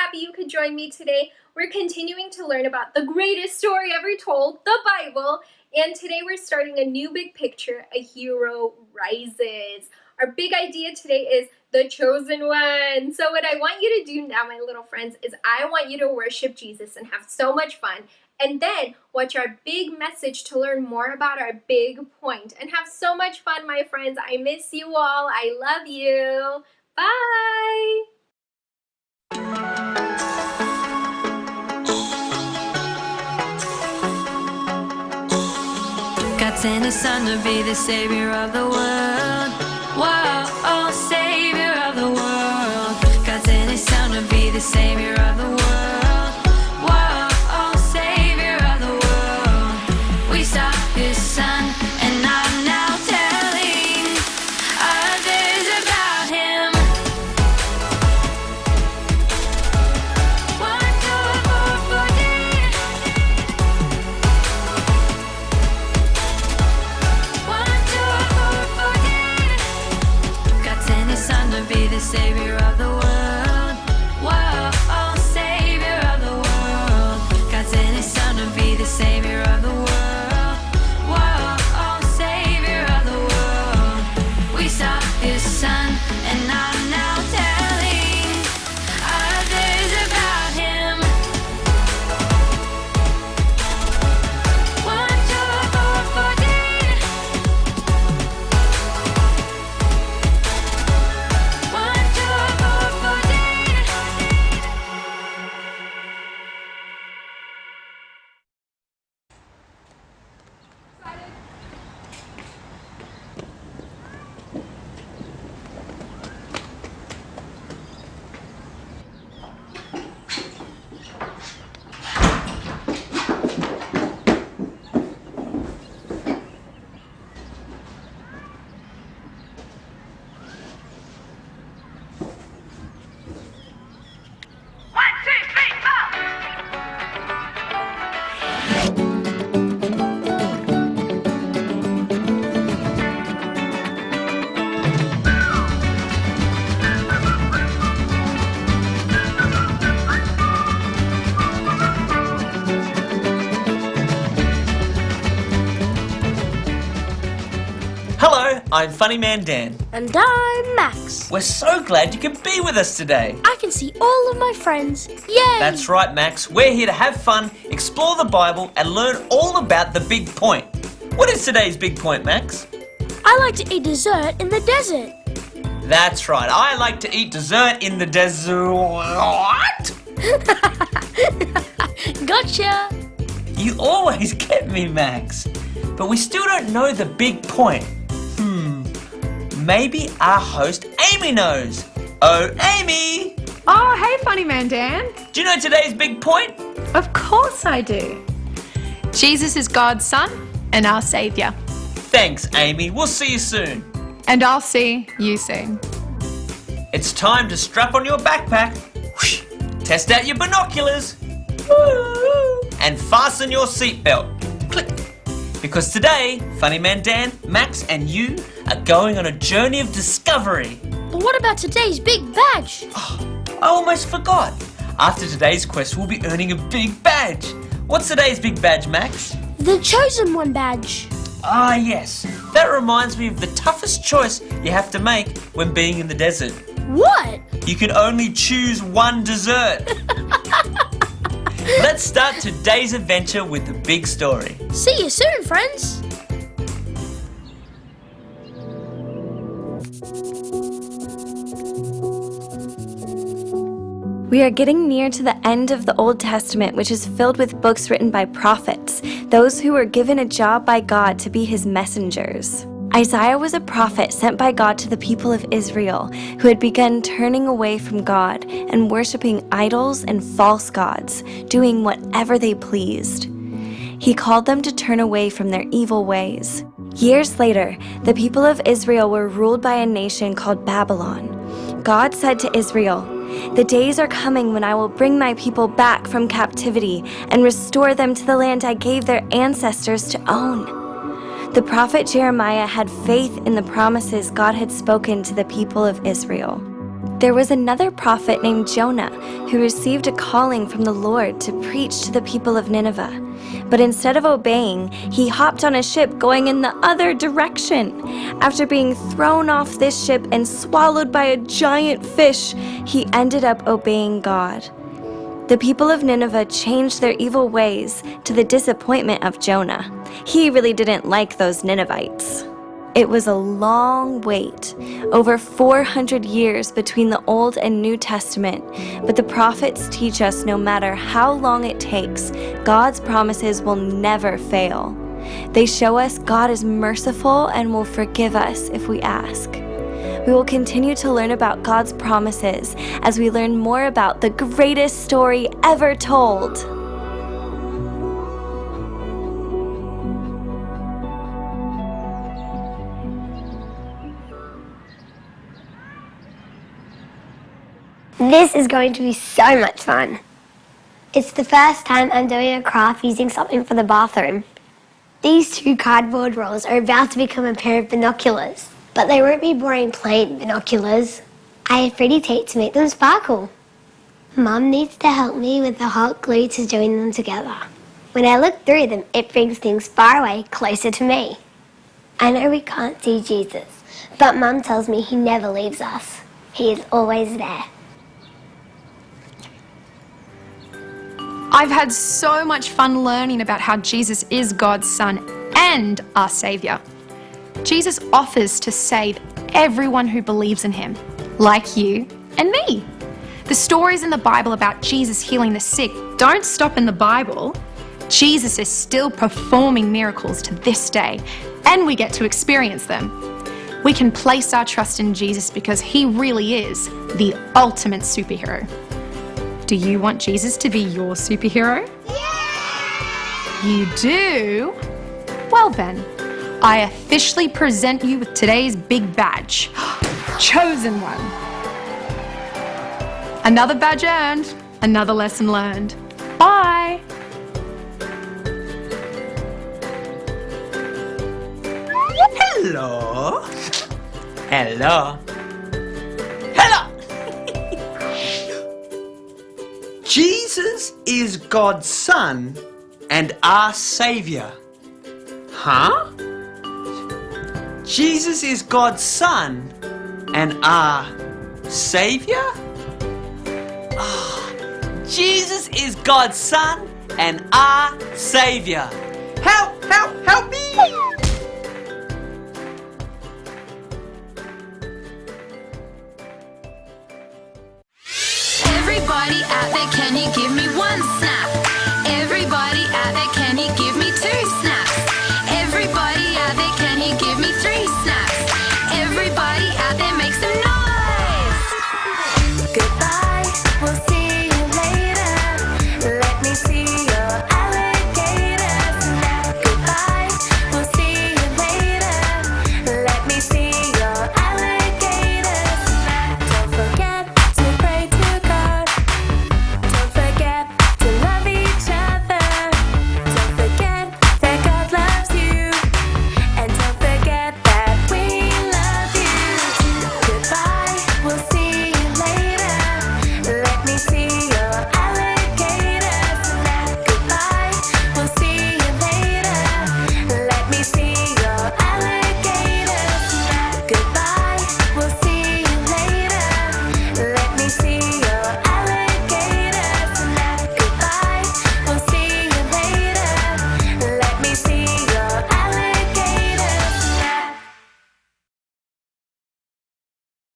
happy you could join me today. We're continuing to learn about the greatest story ever told, the Bible, and today we're starting a new big picture, A Hero Rises. Our big idea today is the Chosen One. So what I want you to do now, my little friends, is I want you to worship Jesus and have so much fun. And then watch our big message to learn more about our big point. And have so much fun, my friends. I miss you all. I love you. Bye. God sent His Son to be the Savior of the world. Whoa, oh, Savior of the world. God sent His Son to be the Savior of the world. Whoa, oh, Savior of the world. We saw His Son, and I'm now telling others about Him. 1, 2, 4, 14. 1, 2, 4, 14. God sent His Son to be the Savior of the world. Whoa, oh, Savior of the world. God sent His Son to be the Savior of the world. Whoa, oh, Savior of the world. We saw His Son, and I'm now telling others about Him. 1, 2, 4, 14. 1, 2, 4, 14. Hello, I'm Funny Man Dan. And I'm Max. We're so glad you could be with us today. I can see all of my friends. Yay! That's right, Max. We're here to have fun, explore the Bible, and learn all about the big point. What is today's big point, Max? I like to eat dessert in the desert. That's right. I like to eat dessert in the desert. What? Gotcha! You always get me, Max. But we still don't know the big point. Maybe our host Amy knows. Oh, Amy! Oh, hey, Funny Man Dan. Do you know today's big point? Of course I do. Jesus is God's Son and our Saviour. Thanks, Amy. We'll see you soon. And I'll see you soon. It's time to strap on your backpack, whoosh, test out your binoculars, woo, and fasten your seatbelt. Click. Because today, Funny Man Dan, Max, and you are going on a journey of discovery. But what about today's big badge? I almost forgot. After today's quest, we'll be earning a big badge. What's today's big badge, Max? The Chosen One badge. Ah, yes. That reminds me of the toughest choice you have to make when being in the desert. What? You can only choose one dessert. Let's start today's adventure with the big story. See you soon, friends. We are getting near to the end of the Old Testament, which is filled with books written by prophets, those who were given a job by God to be His messengers. Isaiah was a prophet sent by God to the people of Israel who had begun turning away from God and worshiping idols and false gods, doing whatever they pleased. He called them to turn away from their evil ways. Years later, the people of Israel were ruled by a nation called Babylon. God said to Israel, "The days are coming when I will bring my people back from captivity and restore them to the land I gave their ancestors to own." The prophet Jeremiah had faith in the promises God had spoken to the people of Israel. There was another prophet named Jonah who received a calling from the Lord to preach to the people of Nineveh. But instead of obeying, he hopped on a ship going in the other direction. After being thrown off this ship and swallowed by a giant fish, he ended up obeying God. The people of Nineveh changed their evil ways to the disappointment of Jonah. He really didn't like those Ninevites. It was a long wait, over 400 years between the Old and New Testament, but the prophets teach us no matter how long it takes, God's promises will never fail. They show us God is merciful and will forgive us if we ask. We will continue to learn about God's promises as we learn more about the greatest story ever told. This is going to be so much fun. It's the first time I'm doing a craft using something for the bathroom. These 2 cardboard rolls are about to become a pair of binoculars, but they won't be boring plain binoculars. I have pretty tape to make them sparkle. Mum needs to help me with the hot glue to join them together. When I look through them, it brings things far away closer to me. I know we can't see Jesus, but Mum tells me he never leaves us. He is always there. I've had so much fun learning about how Jesus is God's Son and our Saviour. Jesus offers to save everyone who believes in him, like you and me. The stories in the Bible about Jesus healing the sick don't stop in the Bible. Jesus is still performing miracles to this day, and we get to experience them. We can place our trust in Jesus because he really is the ultimate superhero. Do you want Jesus to be your superhero? Yeah! You do? Well then, I officially present you with today's big badge. Chosen One. Another badge earned, another lesson learned. Bye! Hello. Hello. Hello. Jesus is God's Son and our Saviour. Huh? Jesus is God's Son and our Saviour? Oh, Jesus is God's Son and our Saviour. Help me! Everybody